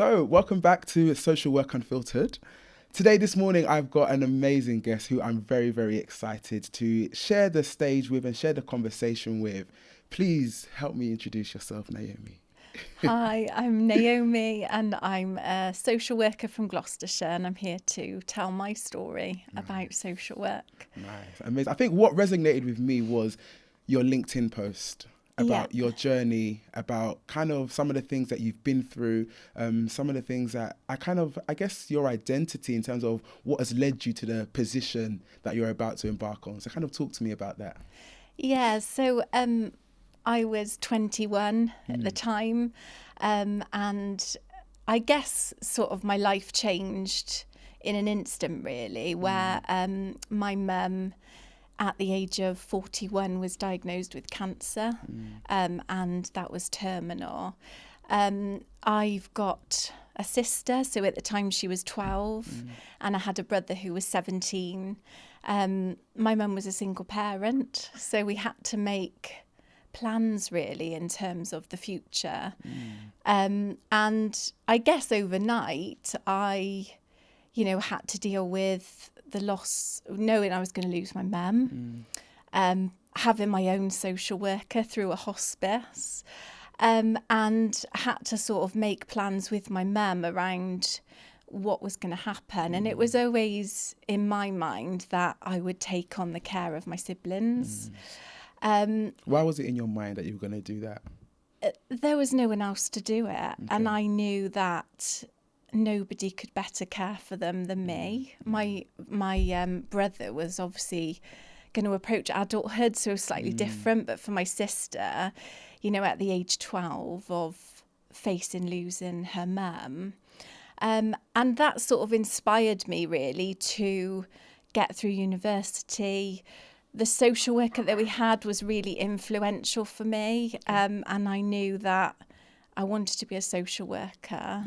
So, welcome back to Social Work Unfiltered. Today, this morning, I've got an amazing guest who I'm very, very excited to share the stage with and share the conversation with. Please help me introduce yourself, Naomi. Hi, I'm Naomi and I'm a social worker from Gloucestershire, and I'm here to tell my story about social work. Nice, amazing. I think what resonated with me was your LinkedIn post about your journey, about kind of some of the things that you've been through, some of the things that I guess your identity in terms of what has led you to the position that you're about to embark on. So kind of talk to me about that. Yeah, so I was 21 at the time, and I guess sort of my life changed in an instant, really, where my mum at the age of 41 was diagnosed with cancer, and that was terminal. I've got a sister, so at the time she was 12, and I had a brother who was 17. My mum was a single parent, so we had to make plans really in terms of the future. And I guess overnight I, had to deal with the loss, knowing I was going to lose my mum, having my own social worker through a hospice, and had to sort of make plans with my mum around what was going to happen. And it was always in my mind that I would take on the care of my siblings. Why was it in your mind that you were going to do that? There was no one else to do it. Okay. And I knew that nobody could better care for them than me. My brother was obviously going to approach adulthood, so slightly different. But for my sister, at the age 12 of facing losing her mum, and that sort of inspired me really to get through university. The social worker that we had was really influential for me, and I knew that I wanted to be a social worker,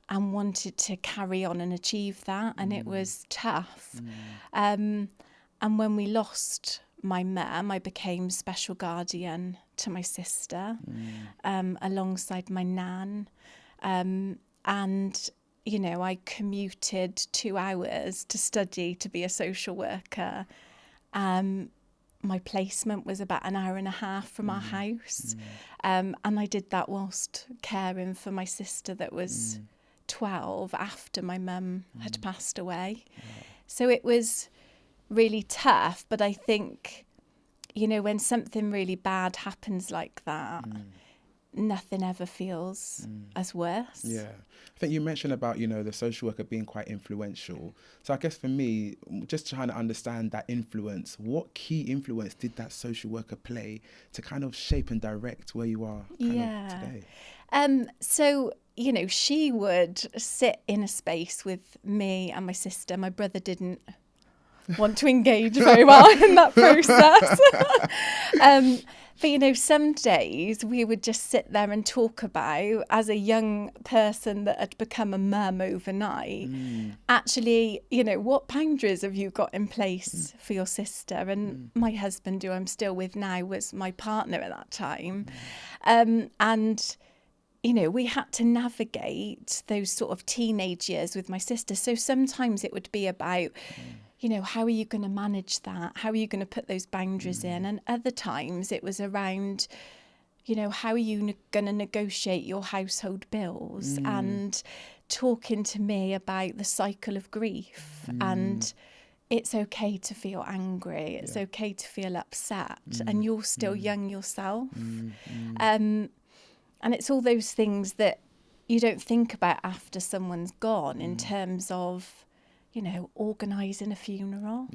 and wanted to carry on and achieve that, and it was tough. And when we lost my mum, I became special guardian to my sister, alongside my nan, and I commuted 2 hours to study to be a social worker. My placement was about an hour and a half from our house, and I did that whilst caring for my sister that was 12 after my mum had passed away. So it was really tough, but I think, when something really bad happens like that, nothing ever feels as worse. Yeah. I think you mentioned about, the social worker being quite influential. So I guess for me, just trying to understand that influence, what key influence did that social worker play to kind of shape and direct where you are of today? So, she would sit in a space with me and my sister. My brother didn't want to engage very well in that process. But, some days we would just sit there and talk about, as a young person that had become a mum overnight, actually, what boundaries have you got in place for your sister? And my husband, who I'm still with now, was my partner at that time. And we had to navigate those sort of teenage years with my sister. So sometimes it would be about, how are you going to manage that? How are you going to put those boundaries in? And other times it was around, how are you going to negotiate your household bills? And talking to me about the cycle of grief. And it's okay to feel angry. It's okay to feel upset. And you're still young yourself. And it's all those things that you don't think about after someone's gone in terms of, organising a funeral.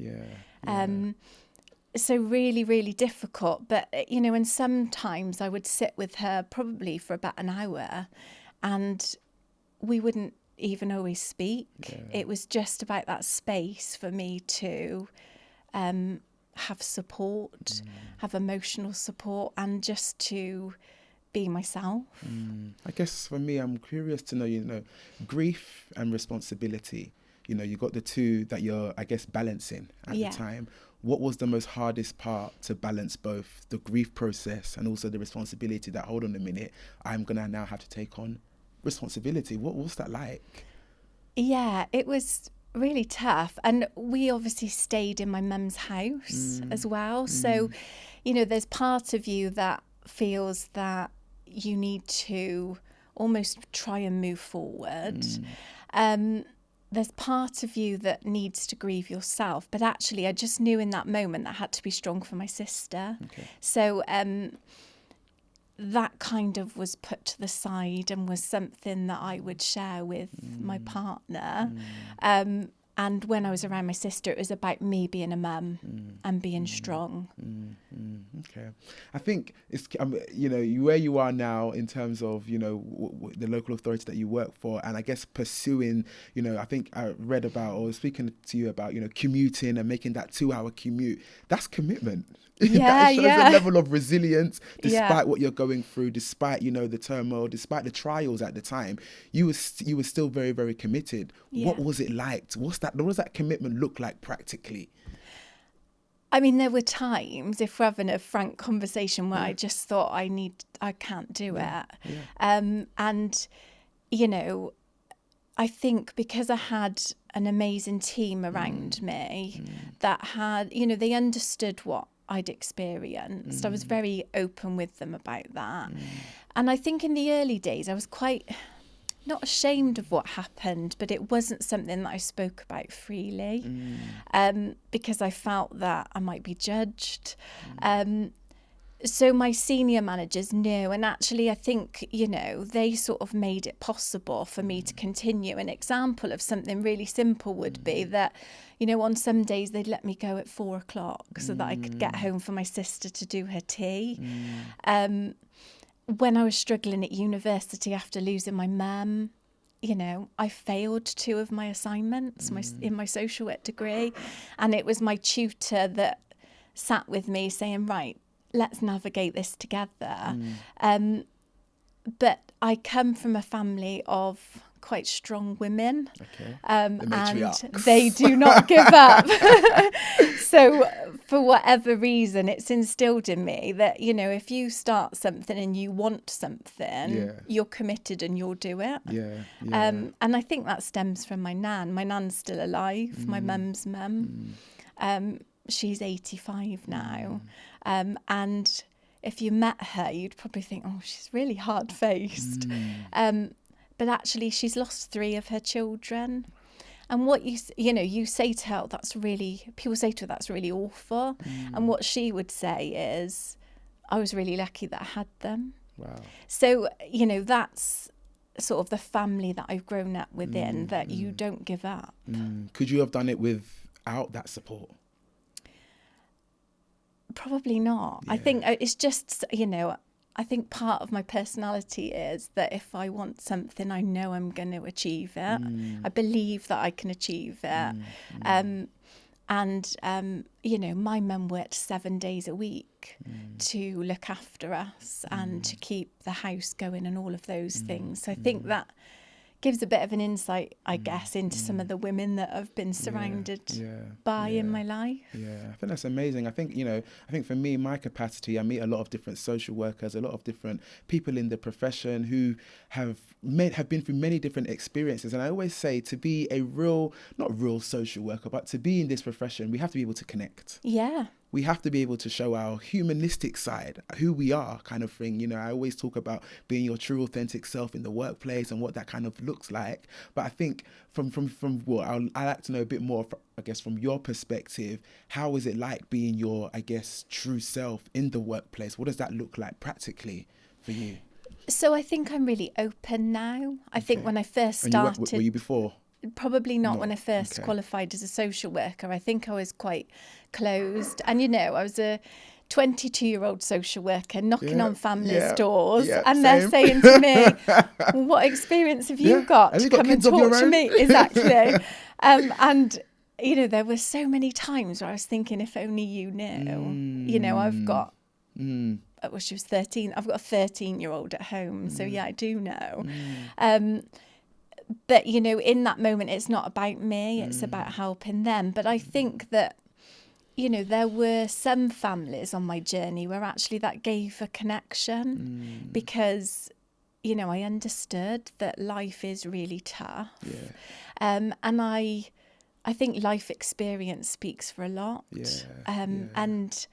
So really, really difficult. But, and sometimes I would sit with her probably for about an hour and we wouldn't even always speak. It was just about that space for me to have support, have emotional support, and just to be myself. I guess for me, I'm curious to know, grief and responsibility. You got the two that you're, I guess, balancing at the time. What was the most hardest part to balance both the grief process and also the responsibility that, hold on a minute, I'm going to now have to take on responsibility. What's that like? Yeah, it was really tough. And we obviously stayed in my mum's house as well. So, you know, there's part of you that feels that you need to almost try and move forward. There's part of you that needs to grieve yourself. But actually, I just knew in that moment that I had to be strong for my sister. Okay. So that kind of was put to the side and was something that I would share with my partner. And when I was around my sister, it was about me being a mum and being strong. Okay. I think it's, you know, where you are now in terms of, you know, the local authority that you work for, and I guess pursuing, you know, I think I read about or was speaking to you about, you know, commuting and making that 2-hour commute. That's commitment. Yeah, that shows yeah. a level of resilience despite what you're going through, despite, you know, the turmoil, despite the trials at the time. You were still very, very committed. Yeah. What was it like? What does that commitment look like practically? I mean, there were times, if we're having a frank conversation, where I just thought I can't do it. And, you know, I think because I had an amazing team around me that had, you know, they understood what I'd experienced. I was very open with them about that. And I think in the early days, I was quite not ashamed of what happened, but it wasn't something that I spoke about freely because I felt that I might be judged. So my senior managers knew, and actually I think, you know, they sort of made it possible for me to continue. An example of something really simple would be that, you know, on some days they'd let me go at 4:00 so that I could get home for my sister to do her tea. When I was struggling at university after losing my mum, you know, I failed 2 of my assignments in my social work degree, and it was my tutor that sat with me saying, right, let's navigate this together. But I come from a family of quite strong women, and they do not give up. So for whatever reason, it's instilled in me that, you know, if you start something and you want something, you're committed and you'll do it. And I think that stems from my nan. My nan's still alive, my mum's mum. She's 85 now. And if you met her, you'd probably think, oh, she's really hard-faced. But actually, she's lost 3 of her children. And what you say to her, people say to her, that's really awful. And what she would say is, I was really lucky that I had them. Wow. So, you know, that's sort of the family that I've grown up within, that you don't give up. Could you have done it without that support? Probably not. I think it's just, you know, I think part of my personality is that if I want something, I know I'm going to achieve it. I believe that I can achieve it. And, you know, my mum worked 7 days a week to look after us and to keep the house going and all of those things. So I think that gives a bit of an insight, I guess, into some of the women that I've been surrounded by in my life. Yeah, I think that's amazing. I think, you know, for me, my capacity, I meet a lot of different social workers, a lot of different people in the profession who have been through many different experiences. And I always say, to be a not real social worker, but to be in this profession, we have to be able to connect. Yeah. We have to be able to show our humanistic side, who we are, kind of thing. You know, I always talk about being your true, authentic self in the workplace and what that kind of looks like. But I think from what I'd like to know a bit more, I guess, from your perspective, how is it like being your, I guess, true self in the workplace? What does that look like practically for you? So I think I'm really open now. I think when I first started... Were you before? Probably not when I first qualified as a social worker. I think I was quite closed. And, you know, I was a 22-year-old social worker knocking on families' doors. And they're saying to me, what experience have you got to come and talk to me? Exactly. And, you know, there were so many times where I was thinking, if only you knew. You know, I've got... Well, she was 13. I've got a 13-year-old at home. So, yeah, I do know. But, you know, in that moment, it's not about me. It's about helping them. But I think that, you know, there were some families on my journey where actually that gave a connection because you know, I understood that life is really tough. Yeah. And I think life experience speaks for a lot. And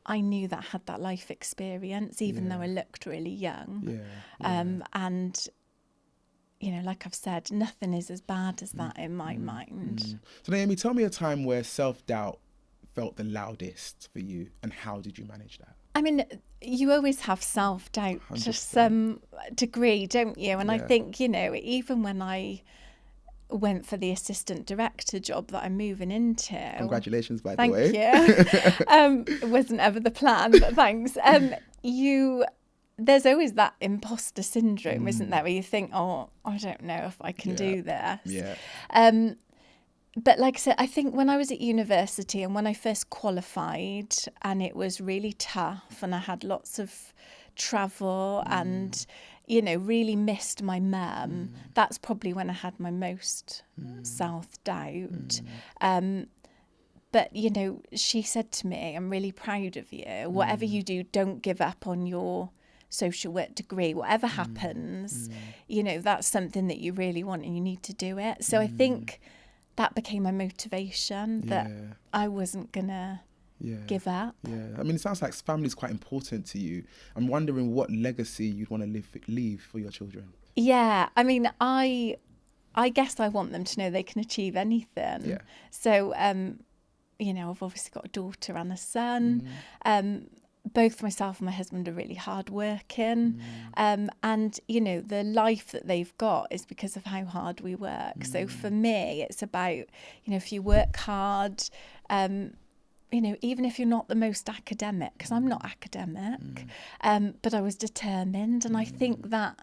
I knew that I had that life experience, even though I looked really young. And, you know, like I've said, nothing is as bad as that in my mind. So Naomi, tell me a time where self-doubt felt the loudest for you, and how did you manage that? I mean, you always have self-doubt 100%. To some degree, don't you? And I think, you know, even when I went for the assistant director job that I'm moving into. Congratulations, by the way. Thank you. It wasn't ever the plan, but thanks. There's always that imposter syndrome, isn't there, where you think, oh, I don't know if I can do this. But like I said, I think when I was at university and when I first qualified, and it was really tough, and I had lots of travel and, you know, really missed my mum, that's probably when I had my most self-doubt. But, you know, she said to me, I'm really proud of you. Whatever you do, don't give up on your social work degree. Whatever happens, you know, that's something that you really want and you need to do it. So I think that became my motivation, that I wasn't going to give up. I mean, it sounds like family's quite important to you. I'm wondering what legacy you'd want to leave for your children. I mean, I guess I want them to know they can achieve anything. So, you know, I've obviously got a daughter and a son. Both myself and my husband are really hardworking. And, you know, the life that they've got is because of how hard we work. So for me, it's about, you know, if you work hard, you know, even if you're not the most academic, because I'm not academic, but I was determined. And I think that,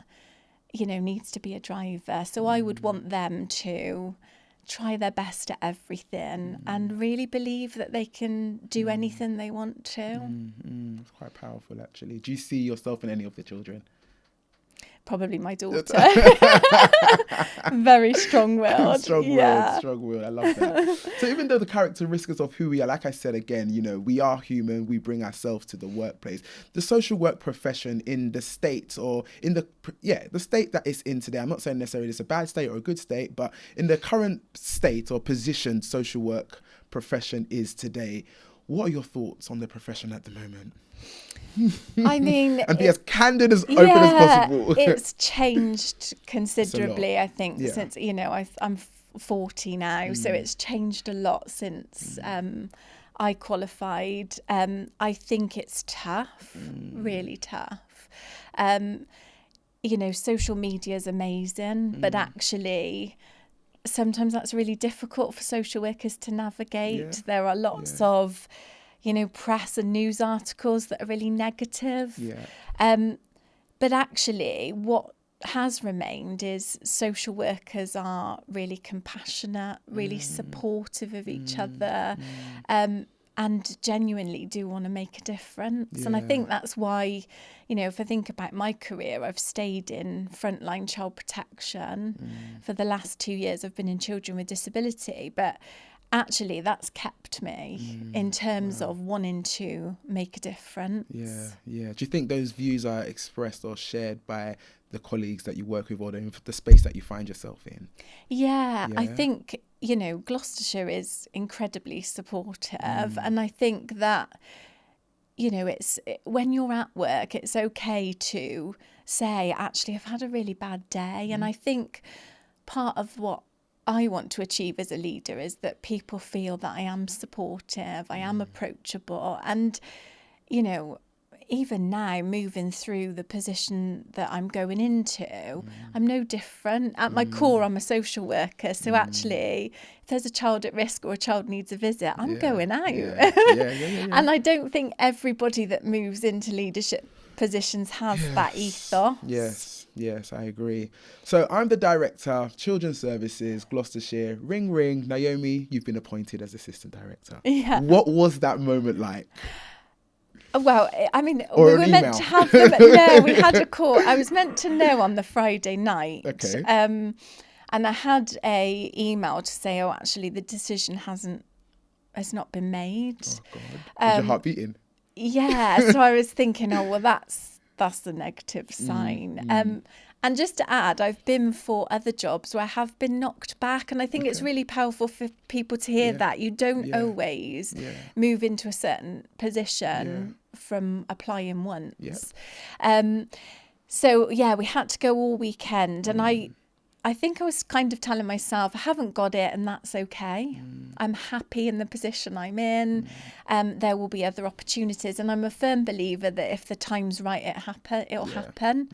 you know, needs to be a driver. So I would want them to try their best at everything and really believe that they can do anything they want to. It's quite powerful, actually. Do you see yourself in any of the children? Probably my daughter. Very strong-willed. Strong-willed. I love that. So even though the characteristics of who we are, like I said again, you know, we are human, we bring ourselves to the workplace. The social work profession in the state, or in the state that it's in today, I'm not saying necessarily it's a bad state or a good state, but in the current state or position social work profession is today, what are your thoughts on the profession at the moment? I mean, and be as candid as open as possible. It's changed considerably, I think, since, you know, I'm 40 now, so it's changed a lot since I qualified. I think it's tough, really tough. You know, social media is amazing, but actually sometimes that's really difficult for social workers to navigate. There are lots of, you know, press and news articles that are really negative. But actually what has remained is social workers are really compassionate, really supportive of each other, and genuinely do want to make a difference. And I think that's why, you know, if I think about my career, I've stayed in frontline child protection. For the last 2 years, I've been in children with disability, but actually that's kept me in terms of wanting to make a difference. Do you think those views are expressed or shared by the colleagues that you work with, or the space that you find yourself in? I think, you know, Gloucestershire is incredibly supportive, and I think that, you know, when you're at work, it's okay to say, actually, I've had a really bad day. And I think part of what I want to achieve as a leader is that people feel that I am supportive, I am approachable. And, you know, even now, moving through the position that I'm going into, I'm no different. At my core, I'm a social worker. So actually, if there's a child at risk or a child needs a visit, I'm going out. And I don't think everybody that moves into leadership positions has that ethos. Yes, I agree. So I'm the director, Children's Services, Gloucestershire. Ring, ring. Naomi, you've been appointed as assistant director. What was that moment like? Well, I mean, we were meant to have them. No, we had a call. I was meant to know on the Friday night. Okay. And I had a email to say, oh, actually, the decision has not been made. Oh, God. Was your heart beating? Yeah. So I was thinking, oh, well, that's the negative sign. And just to add, I've been for other jobs where I have been knocked back. And I think it's really powerful for people to hear that. You don't always move into a certain position from applying once. So, we had to go all weekend. And I think I was kind of telling myself, I haven't got it and that's okay. I'm happy in the position I'm in. There will be other opportunities. And I'm a firm believer that if the time's right, it'll happen.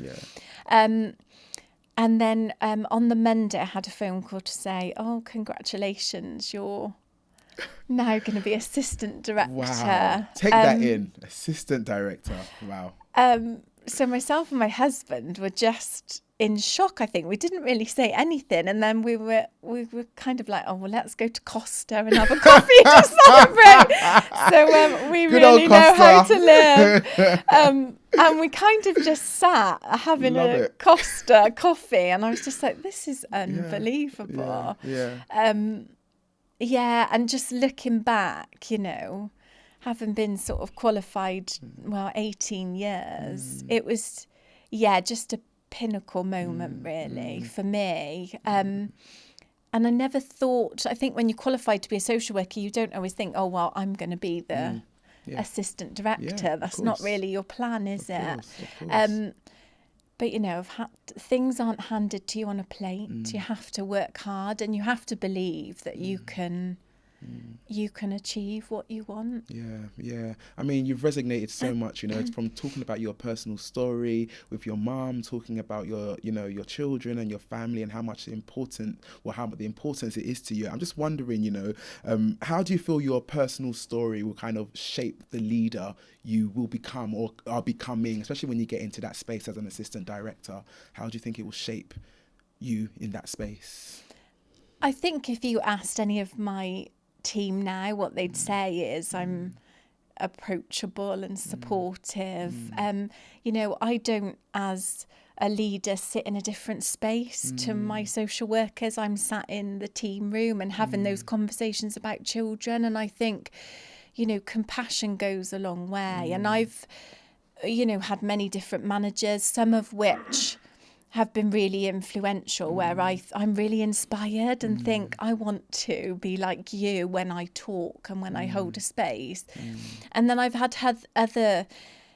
And then on the Monday, I had a phone call to say, oh, congratulations, you're now going to be assistant director. Wow. Take that in. Assistant director. Wow. So myself and my husband were just in shock, I think. We didn't really say anything. And then we were kind of like, oh, well, let's go to Costa and have a coffee to celebrate. So we Good really know how to live. Costa. And we kind of just sat having a Costa coffee. And I was just like, this is unbelievable. And just looking back, having been sort of qualified, 18 years, it was, just a pinnacle moment really for me. And I never thought, I think when you're qualified to be a social worker, you don't always think, oh, well, I'm going to be the assistant director. That's not really your plan, is it? Of course. But, things aren't handed to you on a plate. You have to work hard and you have to believe that you can achieve what you want. I mean, you've resonated so much, it's from talking about your personal story with your mom, talking about your children and your family and how the importance it is to you. I'm just wondering, how do you feel your personal story will kind of shape the leader you will become or are becoming, especially when you get into that space as an assistant director? How do you think it will shape you in that space? I think if you asked any of my team now, what they'd say is I'm approachable and supportive. I don't, as a leader, sit in a different space to my social workers. I'm sat in the team room and having those conversations about children. And I think, compassion goes a long way. And I've, had many different managers, some of which have been really influential, where I'm really inspired and think I want to be like you when I talk and when I hold a space. And then I've had other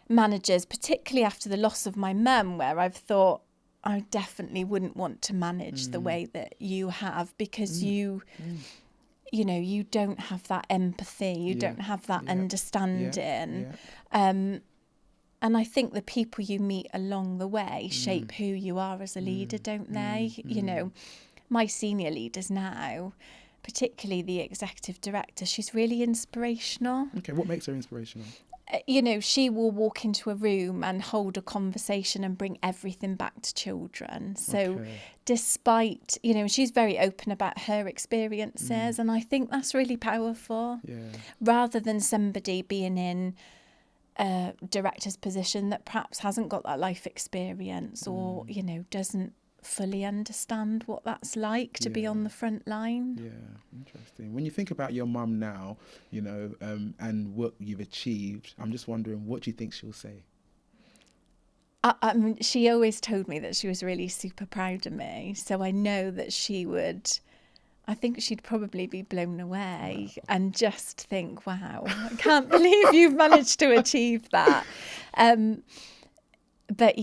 managers, particularly after the loss of my mum, where I've thought I definitely wouldn't want to manage the way that you have, because you don't have that empathy, you don't have that understanding. And I think the people you meet along the way shape who you are as a leader, don't they? My senior leaders now, particularly the executive director, she's really inspirational. Okay, what makes her inspirational? She will walk into a room and hold a conversation and bring everything back to children. So despite, she's very open about her experiences, and I think that's really powerful. Rather than somebody being in a director's position that perhaps hasn't got that life experience or, doesn't fully understand what that's like to be on the front line. Interesting. When you think about your mum now, and what you've achieved, I'm just wondering, what do you think she'll say? She always told me that she was really super proud of me. So I know that I think she'd probably be blown away and just think, wow, I can't believe you've managed to achieve that. But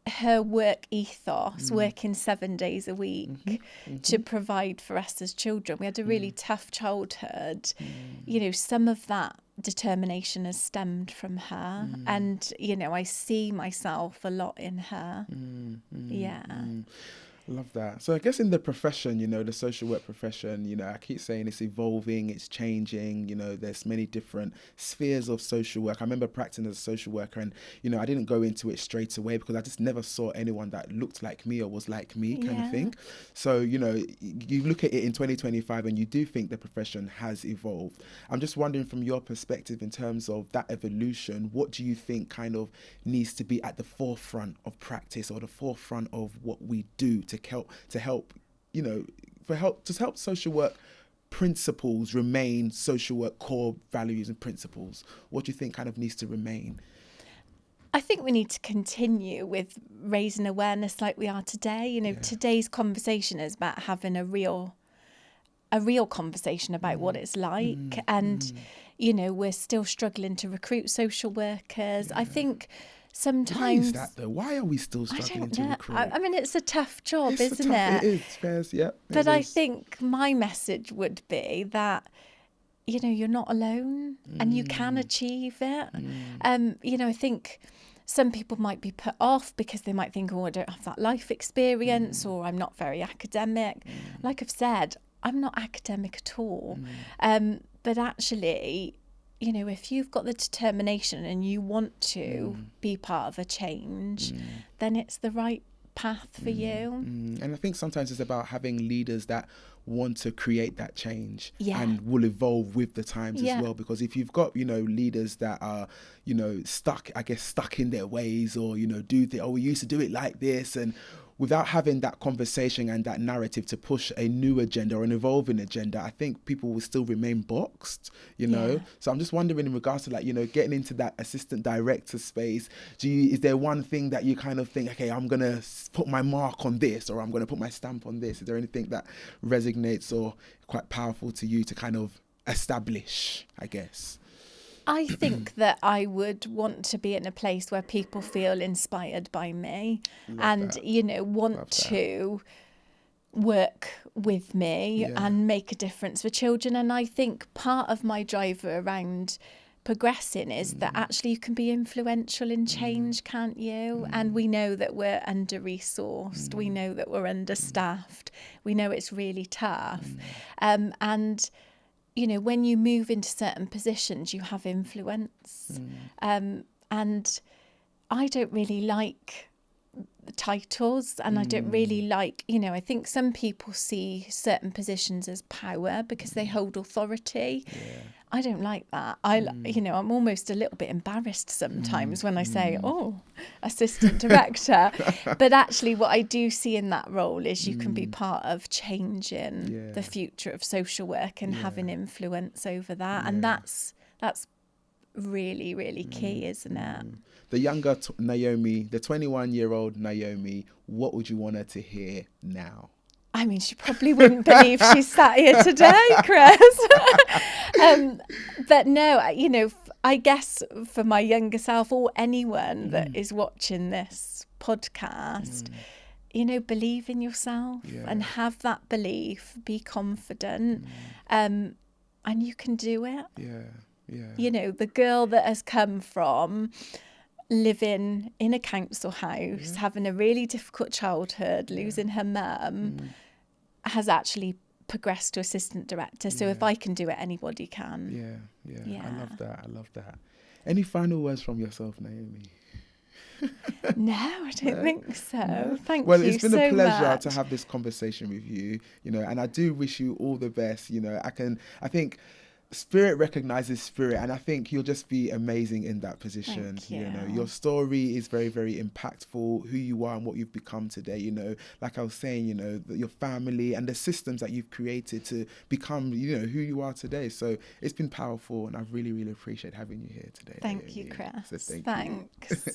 her work ethos, working 7 days a week to provide for us as children. We had a really tough childhood. Some of that determination has stemmed from her. And, I see myself a lot in her. Love that. So I guess in the profession, the social work profession, I keep saying it's evolving, it's changing, there's many different spheres of social work. I remember practicing as a social worker and, I didn't go into it straight away because I just never saw anyone that looked like me or was like me kind of thing. So, you look at it in 2025 and you do think the profession has evolved. I'm just wondering from your perspective in terms of that evolution, what do you think kind of needs to be at the forefront of practice or the forefront of what we do to help social work principles remain, social work core values and principles? What do you think kind of needs to remain? I think we need to continue with raising awareness like we are today. You know, today's conversation is about having a real conversation about what it's like. And, you know, we're still struggling to recruit social workers. I think sometimes... Why is that though? Why are we still struggling to recruit? I mean, it's a tough job, isn't it? It is, Fairs, yeah. But I think my message would be that, you know, you're not alone and you can achieve it. You know, I think some people might be put off because they might think, oh, I don't have that life experience or I'm not very academic. Like I've said, I'm not academic at all. But actually, you know, if you've got the determination and you want to be part of a change, then it's the right path for you. And I think sometimes it's about having leaders that want to create that change and will evolve with the times as well. Because if you've got, you know, leaders that are, you know, stuck in their ways, or, you know, we used to do it like this, and without having that conversation and that narrative to push a new agenda or an evolving agenda, I think people will still remain boxed, you know? So I'm just wondering, in regards to, like, you know, getting into that assistant director space, is there one thing that you kind of think, okay, I'm going to put my mark on this, or I'm going to put my stamp on this? Is there anything that resonates or quite powerful to you to kind of establish, I guess? I think that I would want to be in a place where people feel inspired by me you know, want to work with me and make a difference for children. And I think part of my drive around progressing is that actually you can be influential in change, can't you? And we know that we're under-resourced. We know that we're understaffed. We know it's really tough. And you know, when you move into certain positions, you have influence. And I don't really like titles, and I don't really like, you know, I think some people see certain positions as power because they hold authority. I don't like that. You know, I'm almost a little bit embarrassed sometimes when I say, oh, assistant director. But actually what I do see in that role is you can be part of changing the future of social work and having influence over that. And that's really, really key, isn't it? The younger Naomi, the 21-year-old Naomi, what would you want her to hear now? I mean, she probably wouldn't believe she's sat here today, Chris. But no, you know, I guess for my younger self, or anyone that is watching this podcast, you know, believe in yourself and have that belief, be confident, and you can do it. You know, the girl that has come from living in a council house, having a really difficult childhood, losing her mum, has actually progressed to assistant director. So if I can do it, anybody can. I love that. Any final words from yourself, Naomi? No, I don't think so. No. Thank you. Well, it's been a pleasure much to have this conversation with you, you know, and I do wish you all the best. You know, I think spirit recognizes spirit, and I think you'll just be amazing in that position. Thank you. You know, your story is very, very impactful, who you are and what you've become today. You know, like I was saying, you know, your family and the systems that you've created to become, you know, who you are today. So it's been powerful, and I really, really appreciate having you here today. Thank you, Chris. So thanks.